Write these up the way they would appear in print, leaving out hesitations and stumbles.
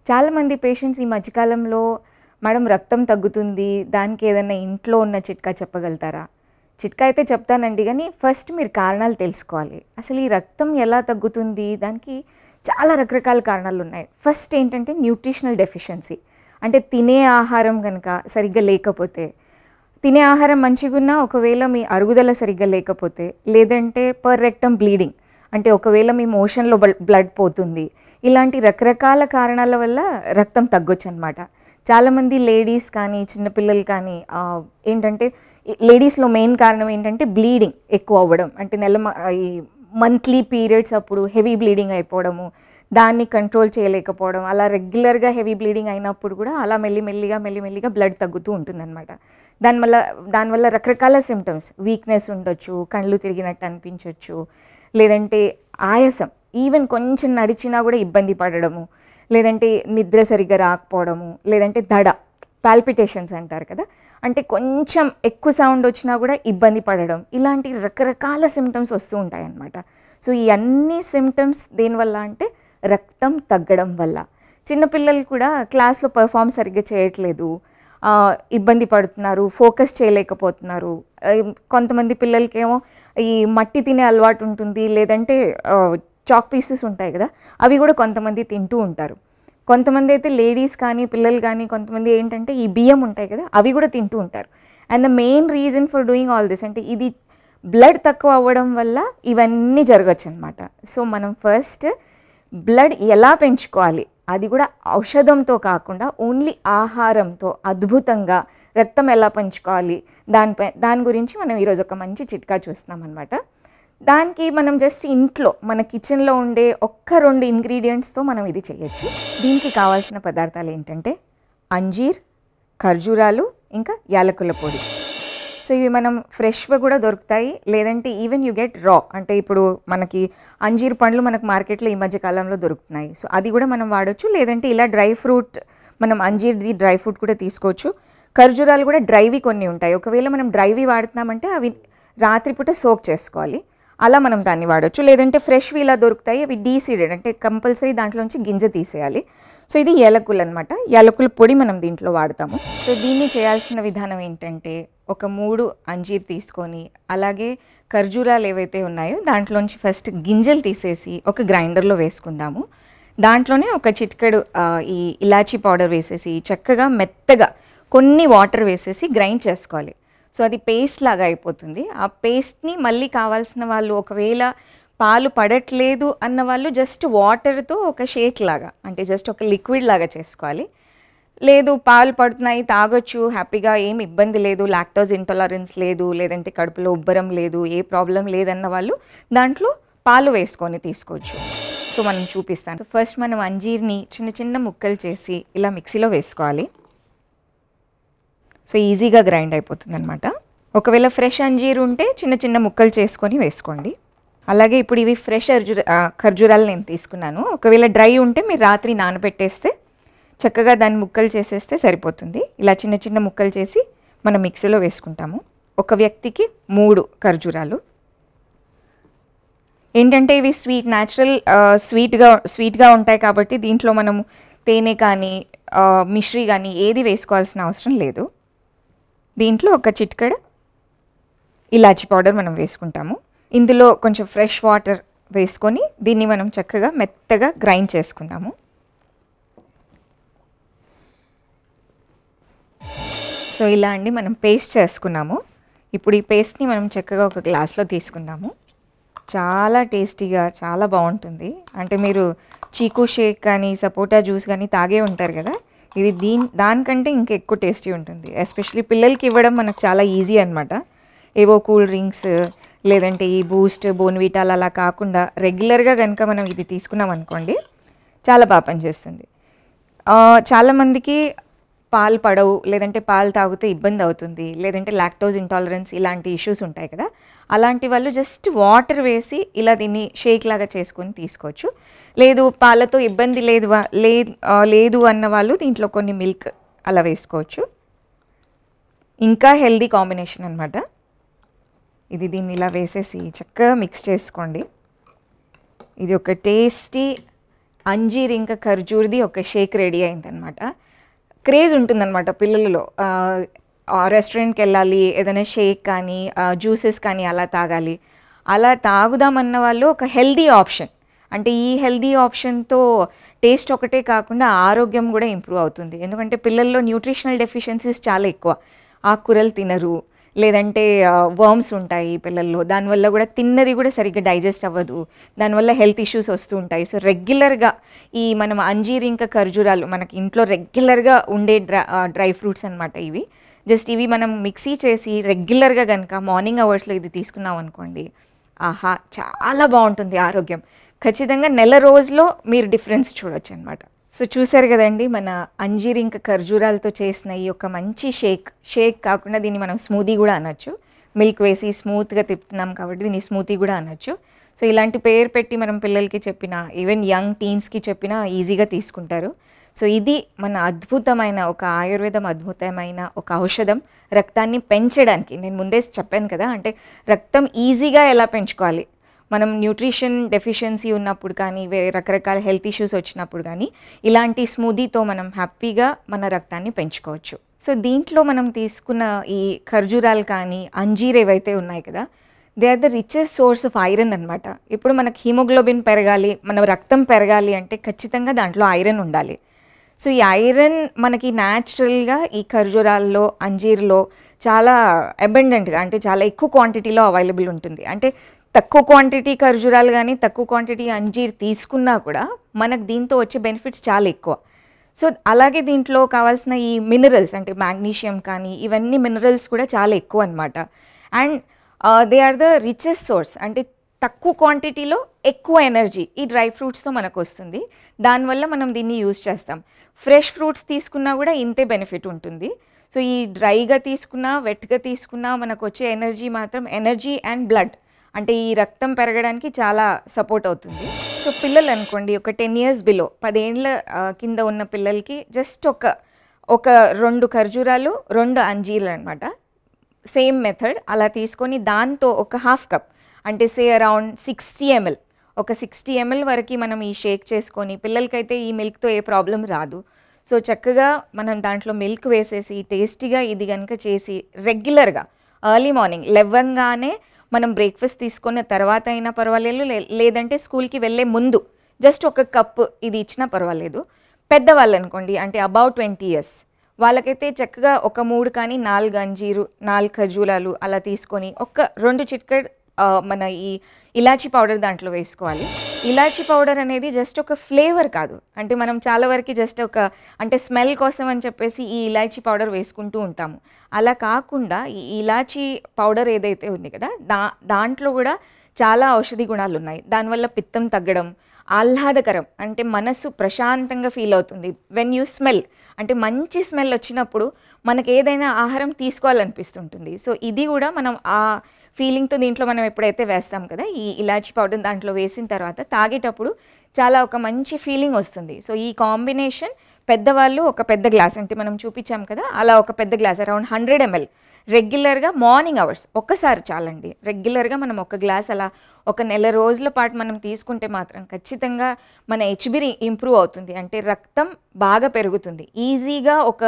చాలామంది పేషెంట్స్ ఈ మధ్యకాలంలో మేడం రక్తం తగ్గుతుంది, దానికి ఏదైనా ఇంట్లో ఉన్న చిట్కా చెప్పగలుగుతారా? చిట్కా అయితే చెప్తానండి, కానీ ఫస్ట్ మీరు కారణాలు తెలుసుకోవాలి. అసలు ఈ రక్తం ఎలా తగ్గుతుంది? దానికి చాలా రకరకాల కారణాలు ఉన్నాయి. ఫస్ట్ ఏంటంటే న్యూట్రిషనల్ డెఫిషియన్సీ. అంటే తినే ఆహారం కనుక సరిగ్గా లేకపోతే, తినే ఆహారం మంచిగున్నా ఒకవేళ మీ అరుగుదల సరిగ్గా లేకపోతే, లేదంటే పర్ రెక్టమ్ బ్లీడింగ్ అంటే ఒకవేళ మీ మోషన్లో బ్లడ్ పోతుంది, ఇలాంటి రకరకాల కారణాల వల్ల రక్తం తగ్గొచ్చు అనమాట. చాలామంది లేడీస్ కానీ చిన్నపిల్లలు కానీ ఏంటంటే లేడీస్లో మెయిన్ కారణం ఏంటంటే బ్లీడింగ్ ఎక్కువ అవ్వడం. అంటే ఈ మంత్లీ పీరియడ్స్ అప్పుడు హెవీ బ్లీడింగ్ అయిపోవడము, దాన్ని కంట్రోల్ చేయలేకపోవడం, అలా రెగ్యులర్గా హెవీ బ్లీడింగ్ అయినప్పుడు కూడా అలా మెల్లిమెల్లిగా బ్లడ్ తగ్గుతూ ఉంటుందన్నమాట. దానివల్ల రకరకాల సిమ్టమ్స్, వీక్నెస్ ఉండొచ్చు, కళ్ళు తిరిగినట్టు అనిపించవచ్చు, లేదంటే ఆయాసం, ఈవెన్ కొంచెం నడిచినా కూడా ఇబ్బంది పడడము, లేదంటే నిద్ర సరిగ్గా రాకపోవడము, లేదంటే పాల్పిటేషన్స్ అంటారు కదా, అంటే కొంచెం ఎక్కువ సౌండ్ వచ్చినా కూడా ఇబ్బంది పడడం, ఇలాంటి రకరకాల సిమ్టమ్స్ వస్తూ ఉంటాయన్నమాట. సో ఈ అన్ని సిమ్టమ్స్ దేనివల్ల అంటే రక్తం తగ్గడం వల్ల. చిన్నపిల్లలు కూడా క్లాస్లో పర్ఫామ్ సరిగ్గా చేయట్లేదు, ఇబ్బంది పడుతున్నారు, ఫోకస్ చేయలేకపోతున్నారు. కొంతమంది పిల్లలకేమో ఈ మట్టి తినే అలవాటు ఉంటుంది, లేదంటే చాక్ పీసెస్ ఉంటాయి కదా, అవి కూడా కొంతమంది తింటూ ఉంటారు. కొంతమంది అయితే లేడీస్ కానీ పిల్లలు కానీ కొంతమంది ఏంటంటే ఈ బియ్యం ఉంటాయి కదా, అవి కూడా తింటూ ఉంటారు. And the main reason for doing all this అంటే ఇది బ్లడ్ తక్కువ అవ్వడం వల్ల ఇవన్నీ జరగచ్చు అనమాట. సో మనం ఫస్ట్ బ్లడ్ ఎలా పెంచుకోవాలి, అది కూడా ఔషధంతో కాకుండా ఓన్లీ ఆహారంతో అద్భుతంగా రక్తం ఎలా పెంచుకోవాలి, దాని గురించి మనం ఈరోజు ఒక మంచి చిట్కా చూస్తున్నాం అనమాట. దానికి మనం జస్ట్ ఇంట్లో మన కిచెన్లో ఉండే 1-2 ఇంగ్రీడియంట్స్తో మనం ఇది చేయొచ్చు. దీనికి కావాల్సిన పదార్థాలు ఏంటంటే అంజీర్, ఖర్జూరాలు, ఇంకా యాలకుల పొడి. సో ఇవి మనం ఫ్రెష్గా కూడా దొరుకుతాయి, లేదంటే ఈవెన్ యూ గెట్ రా, అంటే ఇప్పుడు మనకి అంజీర్ పండ్లు మనకు మార్కెట్లో ఈ మధ్య కాలంలో దొరుకుతున్నాయి. సో అది కూడా మనం వాడచ్చు, లేదంటే ఇలా డ్రై ఫ్రూట్, మనం అంజీర్ది డ్రై ఫ్రూట్ కూడా తీసుకోవచ్చు. ఖర్జూరాలు కూడా డ్రైవి కొన్ని ఉంటాయి, ఒకవేళ మనం డ్రైవి వాడుతున్నామంటే అవి రాత్రిపూట సోక్ చేసుకోవాలి, అలా మనం దాన్ని వాడచ్చు. లేదంటే ఫ్రెష్వి ఇలా దొరుకుతాయి, అవి డీసీడెడ్ అంటే కంపల్సరీ దాంట్లోంచి గింజ తీసేయాలి. సో ఇది యాలకులు అనమాట, యాలకుల పొడి మనం దీంట్లో వాడతాము. సో దీన్ని చేయాల్సిన విధానం ఏంటంటే ఒక 3 అంజీర్ తీసుకొని, అలాగే ఖర్జూరాలు ఏవైతే ఉన్నాయో దాంట్లోంచి ఫస్ట్ గింజలు తీసేసి ఒక గ్రైండర్లో వేసుకుందాము. దాంట్లోనే ఒక చిటికెడు ఈ ఇలాచీ పౌడర్ వేసేసి చక్కగా మెత్తగా కొన్ని వాటర్ వేసేసి గ్రైండ్ చేసుకోవాలి. సో అది పేస్ట్ లాగా అయిపోతుంది. ఆ పేస్ట్ని మళ్ళీ కావాల్సిన వాళ్ళు ఒకవేళ పాలు పడట్లేదు అన్న వాళ్ళు జస్ట్ వాటర్తో ఒక షేక్ లాగా, అంటే జస్ట్ ఒక లిక్విడ్ లాగా చేసుకోవాలి. లేదు పాలు పడుతున్నాయి తాగొచ్చు హ్యాపీగా, ఏమి ఇబ్బంది లేదు, లాక్టోజ్ ఇంటాలరెన్స్ లేదు, లేదంటే కడుపులో ఉబ్బరం లేదు, ఏ ప్రాబ్లం లేదన్న వాళ్ళు దాంట్లో పాలు వేసుకొని తీసుకోవచ్చు. సో మనం చూపిస్తాను. ఫస్ట్ మనం అంజీర్ని చిన్న చిన్న ముక్కలు చేసి ఇలా మిక్సీలో వేసుకోవాలి. సో ఈజీగా గ్రైండ్ అయిపోతుంది అనమాట. ఒకవేళ ఫ్రెష్ అంజీర్ ఉంటే చిన్న చిన్న ముక్కలు చేసుకొని వేసుకోండి. అలాగే ఇప్పుడు ఇవి ఫ్రెష్ ఖర్జూరాలు నేను తీసుకున్నాను. ఒకవేళ డ్రై ఉంటే మీరు రాత్రి నానబెట్టేస్తే చక్కగా దాన్ని ముక్కలు చేసేస్తే సరిపోతుంది. ఇలా చిన్న చిన్న ముక్కలు చేసి మనం మిక్సీలో వేసుకుంటాము. ఒక వ్యక్తికి 3 ఖర్జూరాలు. ఏంటంటే ఇవి న్యాచురల్ స్వీట్గా ఉంటాయి కాబట్టి దీంట్లో మనము తేనె కానీ మిశ్రీ కానీ ఏది వేసుకోవాల్సిన అవసరం లేదు. దీంట్లో ఒక చిటికెడు ఇలాచీ పౌడర్ మనం వేసుకుంటాము. ఇందులో కొంచెం ఫ్రెష్ వాటర్ వేసుకొని దీన్ని మనం చక్కగా మెత్తగా గ్రైండ్ చేసుకుందాము. సో ఇలా అండి మనం పేస్ట్ చేసుకున్నాము. ఇప్పుడు ఈ పేస్ట్ని మనం చక్కగా ఒక గ్లాస్లో తీసుకుందాము. చాలా టేస్టీగా చాలా బాగుంటుంది. అంటే మీరు చీకు షేక్ కానీ సపోటా జ్యూస్ కానీ తాగే ఉంటారు కదా, ఇది దానికంటే ఇంకా ఎక్కువ టేస్టీ ఉంటుంది. ఎస్పెషలీ పిల్లలకి ఇవ్వడం మనకు చాలా ఈజీ అనమాట. ఏవో కూల్ డ్రింక్స్ లేదంటే ఈ బూస్ట్ బోన్విటాలు అలా కాకుండా రెగ్యులర్గా కనుక మనం ఇది తీసుకున్నాం అనుకోండి చాలా బాగా పనిచేస్తుంది. చాలామందికి పాలు పడవు, లేదంటే పాలు తాగితే ఇబ్బంది అవుతుంది, లేదంటే లాక్టోజ్ ఇంటాలరెన్స్ ఇలాంటి ఇష్యూస్ ఉంటాయి కదా, అలాంటి వాళ్ళు జస్ట్ వాటర్ వేసి ఇలా దీన్ని షేక్ లాగా చేసుకొని తీసుకోవచ్చు. లేదు పాలతో ఇబ్బంది లేదు అన్న వాళ్ళు దీంట్లో కొన్ని మిల్క్ అలా వేసుకోవచ్చు. ఇంకా హెల్దీ కాంబినేషన్ అనమాట ఇది. దీన్ని ఇలా వేసేసి చక్కగా మిక్స్ చేసుకోండి. ఇది ఒక టేస్టీ అంజీర్ ఇంకా ఖర్జూర్ది ఒక షేక్ రెడీ అయిందనమాట. క్రేజ్ ఉంటుందన్నమాట పిల్లలలో. రెస్టారెంట్‌కి వెళ్ళాలి, ఏదైనా షేక్ కానీ జ్యూసెస్ కానీ అలా తాగాలి. అలా తాగుదామన్న వాళ్ళు ఒక హెల్తీ ఆప్షన్. అంటే ఈ హెల్తీ ఆప్షన్‌తో టేస్ట్ ఒకటే కాకుండా ఆరోగ్యం కూడా ఇంప్రూవ్ అవుతుంది. ఎందుకంటే పిల్లల్లో న్యూట్రిషనల్ డెఫిషియన్సీస్ చాలా ఎక్కువ. ఆకుకూరలు తినరు, లేదంటే వర్మ్స్ ఉంటాయి పిల్లల్లో. దానివల్ల కూడా తిన్నది కూడా సరిగ్గా డైజెస్ట్ అవ్వదు. దానివల్ల హెల్త్ ఇష్యూస్ వస్తూ ఉంటాయి. సో రెగ్యులర్‌గా ఈ మనం అంజీర్ ఇంకా ఖర్జూరాలు మనకి ఇంట్లో రెగ్యులర్‌గా ఉండే డ్రై ఫ్రూట్స్ అనమాట ఇవి. జస్ట్ ఇవి మనం మిక్సీ చేసి రెగ్యులర్‌గా గనుక మార్నింగ్ అవర్స్‌లో ఇది తీసుకున్నాం అనుకోండి, ఆహా! చాలా బావుంటుంది ఆరోగ్యం. ఖచ్చితంగా నెల రోజులో మీరు డిఫరెన్స్ చూడొచ్చనమాట. సో చూసారు కదండీ! మన అంజీర్ ఇంకా ఖర్జూరాలతో చేసిన ఈ యొక్క మంచి షేక్ కాకుండా దీన్ని మనం స్మూతీ గూడా అనొచ్చు. మిల్క్ వేసి స్మూత్‌గా తిప్పుతున్నాం కాబట్టి దీన్ని స్మూతీ గూడా అనొచ్చు. సో ఇలాంటి పేరు పెట్టి మనం పిల్లలకి చెప్పినా, ఈవెన్ యంగ్ టీన్స్‌కి చెప్పినా ఈజీగా తీసుకుంటారు. సో ఇది మన అద్భుతమైన ఒక ఆయుర్వేదం అద్భుతమైన ఒక ఔషధం రక్తాన్ని పెంచడానికి. నేను ముందే చెప్పాను కదా! అంటే రక్తం ఈజీగా ఎలా పెంచుకోవాలి, మనం న్యూట్రిషన్ డెఫిషియన్సీ ఉన్నప్పుడు కానీ, వేరే రకరకాల హెల్త్ ఇష్యూస్ వచ్చినప్పుడు కానీ ఇలాంటి స్మూదీతో మనం హ్యాపీగా మన రక్తాన్ని పెంచుకోవచ్చు. సో దీంట్లో మనం తీసుకున్న ఈ ఖర్జూరాలు కానీ, అంజీర్ ఏవైతే ఉన్నాయి కదా, they are the richest source of iron అనమాట. ఇప్పుడు మనకి హిమోగ్లోబిన్ పెరగాలి, మన రక్తం పెరగాలి అంటే ఖచ్చితంగా దాంట్లో ఐరన్ ఉండాలి. సో ఈ ఐరన్ మనకి న్యాచురల్‌గా ఈ ఖర్జూరాల్లో, అంజీర్‌లో చాలా అబండెంట్‌గా, అంటే చాలా ఎక్కువ క్వాంటిటీలో అవైలబుల్ ఉంటుంది. అంటే తక్కువ క్వాంటిటీ ఖర్జూరాలు గానీ, తక్కువ క్వాంటిటీ అంజీర్ తీసుకున్నా కూడా మనకు దీంతో వచ్చే బెనిఫిట్స్ చాలా ఎక్కువ. సో అలాగే దీంట్లో కావాల్సిన ఈ మినరల్స్ అంటే మాగ్నీషియం కానీ, ఇవన్నీ మినరల్స్ కూడా చాలా ఎక్కువ అనమాట. And they are the richest source. అంటే తక్కువ క్వాంటిటీలో ఎక్కువ ఎనర్జీ ఈ డ్రై ఫ్రూట్స్‌తో మనకొస్తుంది. దానివల్ల మనం దీన్ని యూజ్ చేస్తాం. ఫ్రెష్ ఫ్రూట్స్ తీసుకున్నా కూడా ఇంతే బెనిఫిట్ ఉంటుంది. సో ఈ డ్రైగా తీసుకున్నా, వెట్‌గా తీసుకున్నా మనకొచ్చే ఎనర్జీ మాత్రం ఎనర్జీ అండ్ బ్లడ్, అంటే ఈ రక్తం పెరగడానికి చాలా సపోర్ట్ అవుతుంది. సో పిల్లలు అనుకోండి, ఒక 10 ఇయర్స్ బిలో 10 ఏండ్ల కింద ఉన్న పిల్లలకి జస్ట్ ఒక 2 ఖర్జూరాలు, 2 అంజీర్లు అనమాట. సేమ్ మెథడ్ అలా తీసుకొని దాంతో ఒక హాఫ్ కప్, అంటే సే అరౌండ్ 60 ml, ఒక 60 ml వరకు మనం ఈ షేక్ చేసుకొని, పిల్లలకైతే ఈ మిల్క్‌తో ఏ ప్రాబ్లం రాదు. సో చక్కగా మనం దాంట్లో మిల్క్ వేసేసి టేస్టీగా ఇది గనుక చేసి రెగ్యులర్‌గా ఎర్లీ మార్నింగ్ లెవ్వంగానే మనం బ్రేక్‌ఫాస్ట్ తీసుకున్న తర్వాత అయినా పర్వాలేదు, లేదంటే స్కూల్‌కి వెళ్ళే ముందు జస్ట్ ఒక కప్ ఇది ఇచ్చినా పర్వాలేదు. పెద్దవాళ్ళనుకోండి, అంటే అబౌవ్ 20 ఇయర్స్ వాళ్ళకైతే చక్కగా ఒక 3 కానీ 4 అంజీరు, 4 ఖర్జూరాలు అలా తీసుకొని ఒక 2 చిటికెడు మన ఈ ఇలాచీ పౌడర్ దాంట్లో వేసుకోవాలి. ఇలాచీ పౌడర్ అనేది జస్ట్ ఒక ఫ్లేవర్ కాదు. అంటే మనం చాలా వరకు జస్ట్ అంటే స్మెల్ కోసం అని చెప్పేసి ఈ ఇలాచీ పౌడర్ వేసుకుంటూ ఉంటాము. అలా కాకుండా ఈ ఇలాచీ పౌడర్ ఏదైతే ఉంది కదా, దాంట్లో కూడా చాలా ఔషధి గుణాలు ఉన్నాయి. దానివల్ల పిత్తం తగ్గడం, ఆహ్లాదకరం, అంటే మనసు ప్రశాంతంగా ఫీల్ అవుతుంది. వెన్ యూ స్మెల్, అంటే మంచి స్మెల్ వచ్చినప్పుడు మనకు ఏదైనా ఆహారం తీసుకోవాలనిపిస్తుంటుంది. సో ఇది కూడా మనం ఆ ఫీలింగ్‌తో దీంట్లో మనం ఎప్పుడైతే వేస్తాం కదా, ఈ ఇలాచీ పౌడర్ దాంట్లో వేసిన తర్వాత తాగేటప్పుడు చాలా ఒక మంచి ఫీలింగ్ వస్తుంది. సో ఈ కాంబినేషన్ పెద్దవాళ్ళు ఒక పెద్ద గ్లాస్, అంటే మనం చూపించాం కదా అలా ఒక పెద్ద గ్లాస్ అరౌండ్ 100 ml రెగ్యులర్‌గా మార్నింగ్ అవర్స్ ఒక్కసారి చాలండి. రెగ్యులర్‌గా మనం ఒక గ్లాస్ అలా ఒక నెల రోజుల పాటు మనం తీసుకుంటే మాత్రం ఖచ్చితంగా మన హెచ్‌బీ ఇంప్రూవ్ అవుతుంది. అంటే రక్తం బాగా పెరుగుతుంది. ఈజీగా ఒక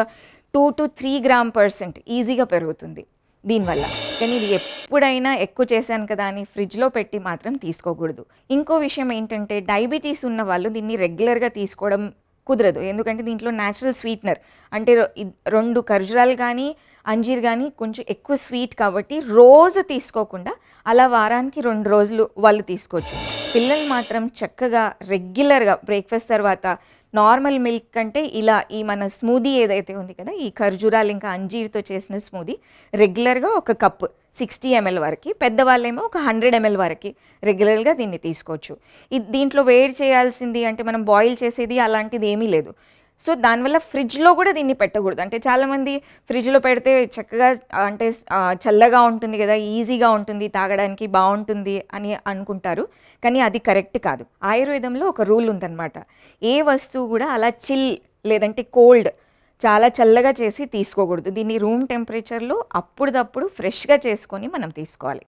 2-3 గ్రామ్% ఈజీగా పెరుగుతుంది దీనివల్ల. కానీ ఇది ఎప్పుడైనా ఎక్కువ చేశాను కదా అని ఫ్రిడ్జ్‌లో పెట్టి మాత్రం తీసుకోకూడదు. ఇంకో విషయం ఏంటంటే, డయాబెటీస్ ఉన్న వాళ్ళు దీన్ని రెగ్యులర్‌గా తీసుకోవడం కుదరదు. ఎందుకంటే దీంట్లో న్యాచురల్ స్వీట్నర్, అంటే 2 ఖర్జూరాలు కానీ, అంజీర్ కానీ కొంచెం ఎక్కువ స్వీట్ కాబట్టి రోజు తీసుకోకుండా అలా వారానికి 2 రోజులు వాళ్ళు తీసుకోవచ్చు. పిల్లలు మాత్రం చక్కగా రెగ్యులర్‌గా బ్రేక్‌ఫాస్ట్ తర్వాత నార్మల్ మిల్క్ కంటే ఇలా ఈ మన స్మూదీ ఏదైతే ఉంది కదా, ఈ ఖర్జూరాలు ఇంకా అంజీర్‌తో చేసిన స్మూదీ రెగ్యులర్‌గా ఒక కప్ 60 ml వరకు, పెద్దవాళ్ళేమో ఒక 100 ml వరకు రెగ్యులర్‌గా దీన్ని తీసుకోవచ్చు. దీంట్లో వేడి చేయాల్సింది అంటే మనం బాయిల్ చేసేది అలాంటిది ఏమీ లేదు. సో దానివల్ల ఫ్రిడ్జ్‌లో కూడా దీన్ని పెట్టకూడదు. అంటే చాలామంది ఫ్రిడ్జ్‌లో పెడితే చక్కగా అంటే చల్లగా ఉంటుంది కదా, ఈజీగా ఉంటుంది, తాగడానికి బావుంటుంది అని అనుకుంటారు. కానీ అది కరెక్ట్ కాదు. ఆయుర్వేదంలో ఒక రూల్ ఉందన్నమాట. ఏ వస్తువు కూడా అలా లేదంటే కోల్డ్ చాలా చల్లగా చేసి తీసుకోకూడదు. దీన్ని రూమ్ టెంపరేచర్‌లో అప్పుడప్పుడు ఫ్రెష్‌గా చేసుకొని మనం తీసుకోవాలి.